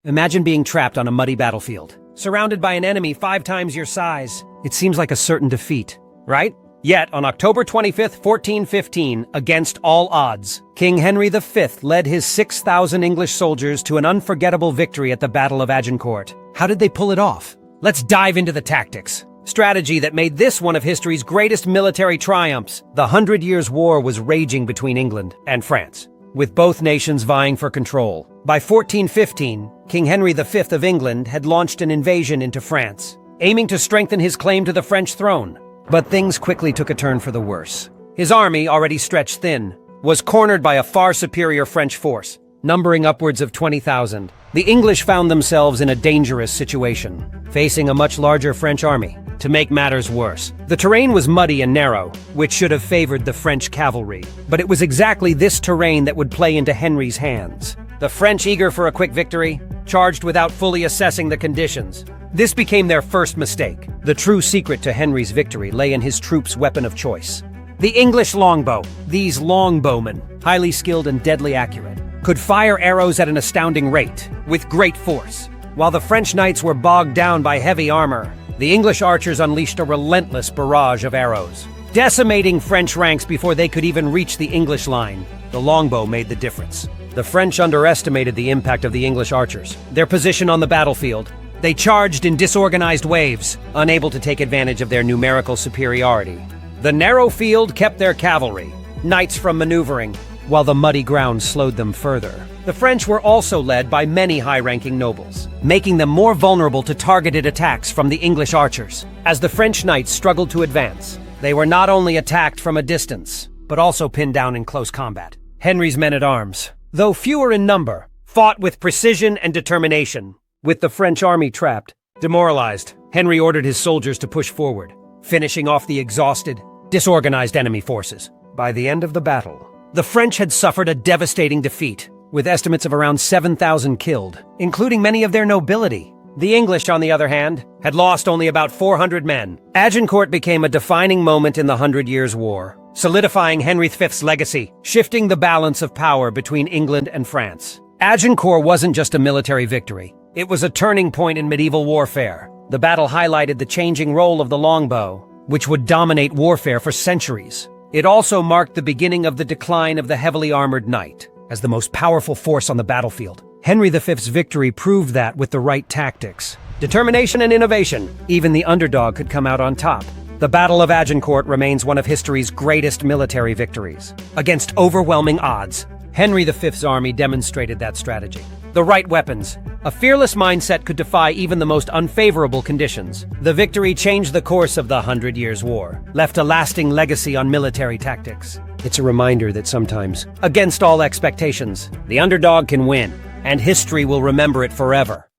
Imagine being trapped on a muddy battlefield, surrounded by an enemy 5 times your size. It seems like a certain defeat, right? Yet, on October 25th, 1415, against all odds, King Henry V led his 6,000 English soldiers to an unforgettable victory at the Battle of Agincourt. How did they pull it off? Let's dive into the tactics. Strategy that made this one of history's greatest military triumphs. The 100 Years' War was raging between England and France, with both nations vying for control. By 1415, King Henry V of England had launched an invasion into France, aiming to strengthen his claim to the French throne. But things quickly took a turn for the worse. His army, already stretched thin, was cornered by a far superior French force, numbering upwards of 20,000. The English found themselves in a dangerous situation, facing a much larger French army. To make matters worse, the terrain was muddy and narrow, which should have favored the French cavalry. But it was exactly this terrain that would play into Henry's hands. The French, eager for a quick victory, charged without fully assessing the conditions. This became their first mistake. The true secret to Henry's victory lay in his troops' weapon of choice. The English longbow. These longbowmen, highly skilled and deadly accurate, could fire arrows at an astounding rate, with great force. While the French knights were bogged down by heavy armor, the English archers unleashed a relentless barrage of arrows, decimating French ranks before they could even reach the English line. The longbow made the difference. The French underestimated the impact of the English archers. Their position on the battlefield, they charged in disorganized waves, unable to take advantage of their numerical superiority. The narrow field kept their cavalry, knights from maneuvering, while the muddy ground slowed them further. The French were also led by many high-ranking nobles, making them more vulnerable to targeted attacks from the English archers. As the French knights struggled to advance, they were not only attacked from a distance, but also pinned down in close combat. Henry's men-at-arms, though fewer in number, fought with precision and determination. With the French army trapped, demoralized, Henry ordered his soldiers to push forward, finishing off the exhausted, disorganized enemy forces. By the end of the battle, the French had suffered a devastating defeat, with estimates of around 7,000 killed, including many of their nobility. The English, on the other hand, had lost only about 400 men. Agincourt became a defining moment in the 100 Years' War, solidifying Henry V's legacy, shifting the balance of power between England and France. Agincourt wasn't just a military victory. It was a turning point in medieval warfare. The battle highlighted the changing role of the longbow, which would dominate warfare for centuries. It also marked the beginning of the decline of the heavily armored knight, as the most powerful force on the battlefield. Henry V's victory proved that with the right tactics, determination and innovation, even the underdog could come out on top. The Battle of Agincourt remains one of history's greatest military victories. Against overwhelming odds, Henry V's army demonstrated that strategy. The right weapons, a fearless mindset could defy even the most unfavorable conditions. The victory changed the course of the 100 Years' War, left a lasting legacy on military tactics. It's a reminder that sometimes, against all expectations, the underdog can win, and history will remember it forever.